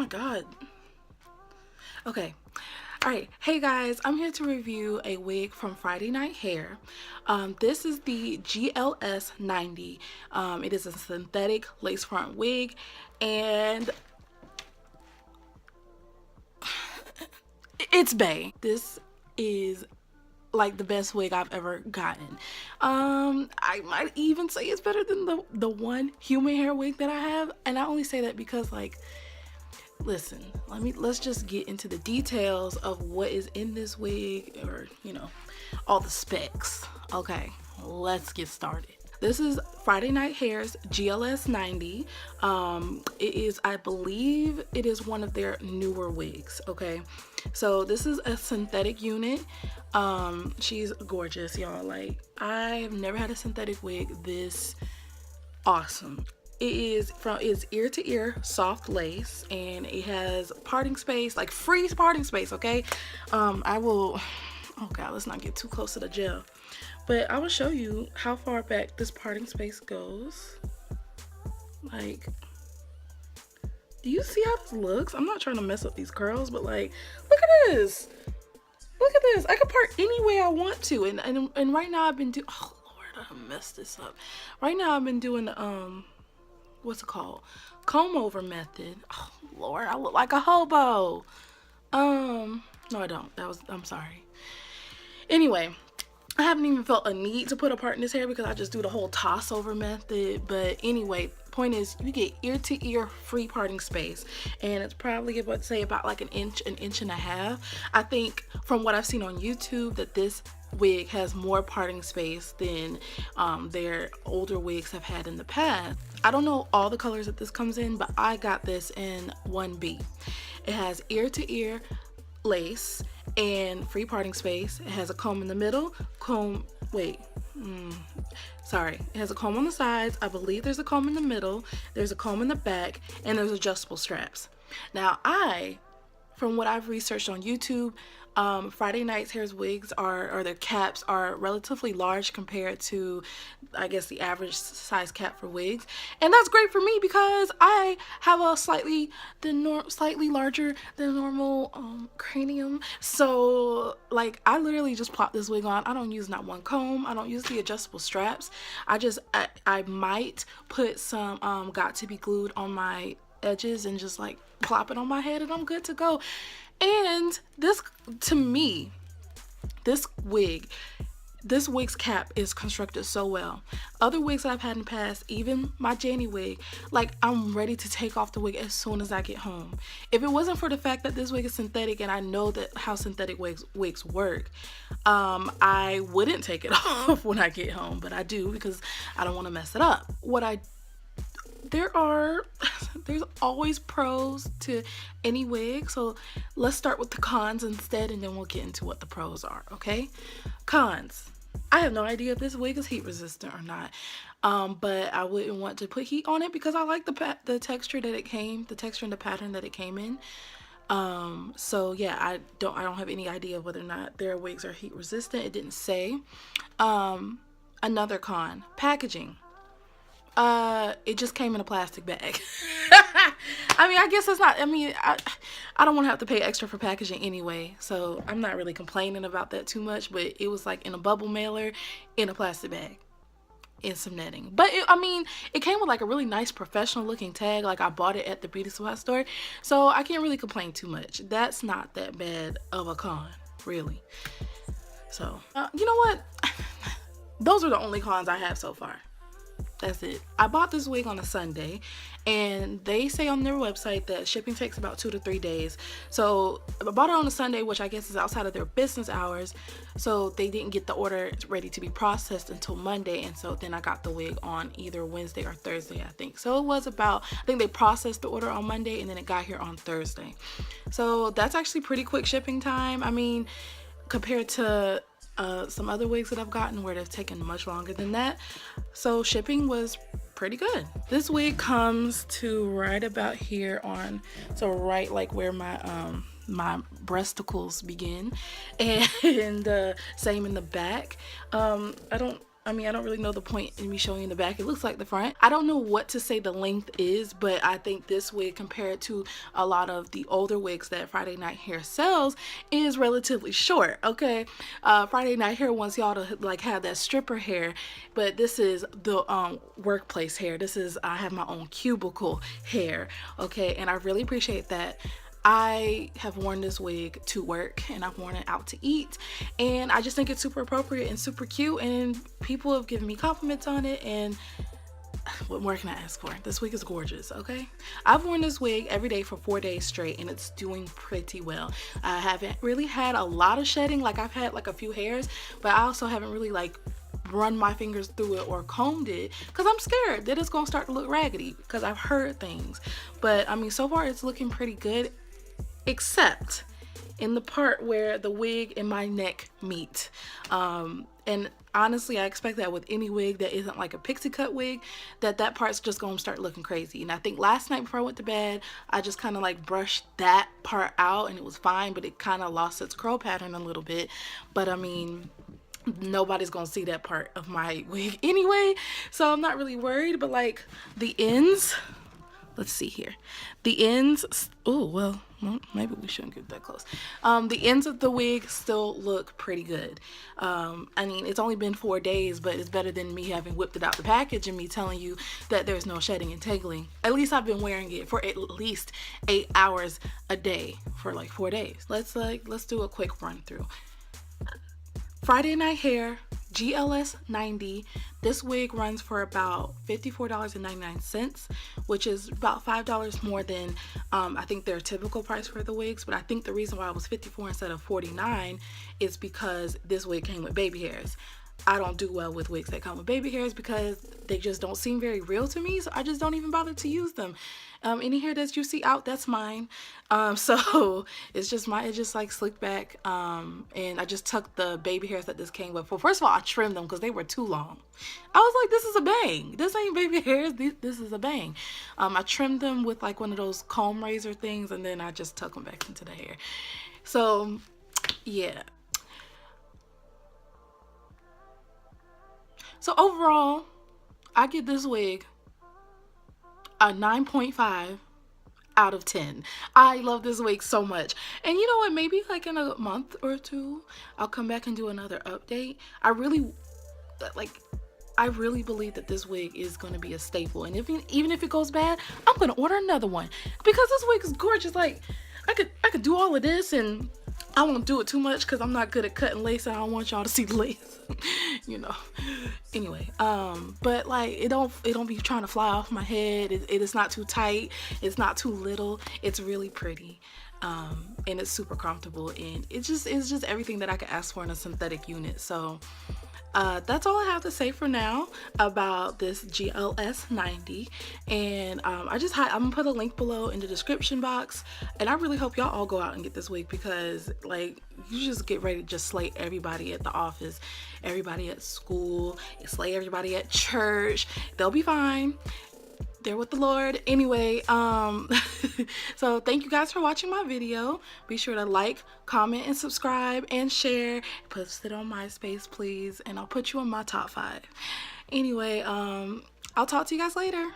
my god. Okay. Alright, hey guys, I'm here to review a wig from Friday Night Hair. This is the GLS90. It is a synthetic lace front wig, and it's bae. This is like the best wig I've ever gotten. I might even say it's better than the one human hair wig that I have, and I only say that because, like, listen, let's just get into the details of what is in this wig, or all the specs. Okay, let's get started. This is Friday Night Hair's GLS90. It is, I believe it is one of their newer wigs. Okay, so this is a synthetic unit. She's gorgeous, y'all. Like, I have never had a synthetic wig this awesome. It's ear to ear soft lace, and it has parting space, like free parting space. Okay, I will, oh god, let's not get too close to the gel, but I will show you how far back this parting space goes. Like, do you see how this looks? I'm not trying to mess up these curls, but like, look at this. Look at this. I can part any way I want to, and right now I've been doing, oh lord, I messed this up. Right now I've been doing what's it called, comb over method. Oh lord, I look like a hobo. No I don't. I'm sorry. Anyway, I haven't even felt a need to put a part in this hair because I just do the whole toss over method. But anyway, point is, you get ear to ear free parting space, and it's probably about like an inch and a half. I think from what I've seen on YouTube that this wig has more parting space than their older wigs have had in the past. I don't know all the colors that this comes in, but I got this in 1B. It has ear to ear lace and free parting space. It has a comb in the middle, it has a comb on the sides. I believe there's a comb in the middle, there's a comb in the back, and there's adjustable straps. Now, from what I've researched on YouTube, Friday Night Hair's wigs or their caps are relatively large compared to, I guess, the average size cap for wigs, and that's great for me because I have a slightly larger than normal cranium. So like, I literally just plop this wig on. I don't use not one comb. I don't use the adjustable straps. I might put some got to be glued on my edges and just like plop it on my head, and I'm good to go. And this, to me, this wig's cap is constructed so well. Other wigs that I've had in the past, even my Janie wig, like, I'm ready to take off the wig as soon as I get home. If it wasn't for the fact that this wig is synthetic, and I know that how synthetic wigs work, I wouldn't take it off when I get home, but I do because I don't want to mess it up. There's always pros to any wig, so let's start with the cons instead, and then we'll get into what the pros are. Okay, cons. I have no idea if this wig is heat resistant or not, but I wouldn't want to put heat on it because I like the texture that it came, the texture and the pattern that it came in. So yeah, I don't have any idea whether or not their wigs are heat resistant. It didn't say. Another con, packaging. It just came in a plastic bag. I mean, I guess it's not, I don't want to have to pay extra for packaging anyway, so I'm not really complaining about that too much, but it was like in a bubble mailer in a plastic bag and some netting. But it came with like a really nice professional looking tag. Like, I bought it at the beauty supply store, so I can't really complain too much. That's not that bad of a con, really. So, you know what? Those are the only cons I have so far. That's it. I bought this wig on a Sunday, and they say on their website that shipping takes about 2 to 3 days. So I bought it on a Sunday, which I guess is outside of their business hours, so they didn't get the order ready to be processed until Monday, and so then I got the wig on either Wednesday or Thursday, I think. So it was I think they processed the order on Monday, and then it got here on Thursday. So that's actually pretty quick shipping time. I mean, compared to some other wigs that I've gotten where they've taken much longer than that. So shipping was pretty good. This wig comes to right about here right like where my my breasticles begin, and same in the back. I don't I mean, I don't really know the point in me showing you the back. It looks like the front. I don't know what to say the length is, but I think this wig, compared to a lot of the older wigs that Friday Night Hair sells, is relatively short, okay? Friday Night Hair wants y'all to like have that stripper hair, but this is the workplace hair. This is, I have my own cubicle hair, okay? And I really appreciate that. I have worn this wig to work, and I've worn it out to eat, and I just think it's super appropriate and super cute, and people have given me compliments on it, and what more can I ask for? This wig is gorgeous, okay? I've worn this wig every day for 4 days straight, and it's doing pretty well. I haven't really had a lot of shedding. Like, I've had like a few hairs, but I also haven't really like run my fingers through it or combed it, because I'm scared that it's gonna start to look raggedy, because I've heard things. But I mean, so far it's looking pretty good, except in the part where the wig and my neck meet. And honestly, I expect that with any wig that isn't like a pixie cut wig, that part's just gonna start looking crazy. And I think last night before I went to bed, I just kind of like brushed that part out, and it was fine, but it kind of lost its curl pattern a little bit. But I mean, nobody's gonna see that part of my wig anyway, so I'm not really worried. But like the ends, let's see here, the ends, oh well, maybe we shouldn't get that close. The ends of the wig still look pretty good. I mean, it's only been 4 days, but it's better than me having whipped it out the package and me telling you that there's no shedding and tangling. At least I've been wearing it for at least 8 hours a day for like 4 days. Let's do a quick run through. Friday Night Hair, GLS90. This wig runs for about $54.99, which is about $5 more than I think their typical price for the wigs. But I think the reason why it was $54 instead of $49 is because this wig came with baby hairs. I don't do well with wigs that come with baby hairs because they just don't seem very real to me, so I just don't even bother to use them. Any hair that you see out, that's mine. So it's just like slicked back, and I just tucked the baby hairs that this came with. Well, first of all, I trimmed them because they were too long. I was like, this is a bang. This ain't baby hairs. This is a bang. I trimmed them with like one of those comb razor things, and then I just tuck them back into the hair. So yeah. So overall, I give this wig a 9.5 out of 10. I love this wig so much. And you know what, maybe like in a month or two, I'll come back and do another update. I really believe that this wig is going to be a staple. And even if it goes bad, I'm going to order another one, because this wig is gorgeous. Like, I could do all of this, and I won't do it too much because I'm not good at cutting lace, and I don't want y'all to see the lace. You know. Anyway, but like it don't be trying to fly off my head. It is not too tight. It's not too little. It's really pretty. And it's super comfortable, and it's just everything that I could ask for in a synthetic unit. So that's all I have to say for now about this GLS90. And I'm gonna put a link below in the description box, and I really hope y'all all go out and get this wig, because like you just get ready to just slay everybody at the office, everybody at school, slay everybody at church. They'll be fine. They're with the Lord. Anyway, so thank you guys for watching my video. Be sure to like, comment, and subscribe, and share. Post it on MySpace, please, and I'll put you in my top 5. Anyway, I'll talk to you guys later.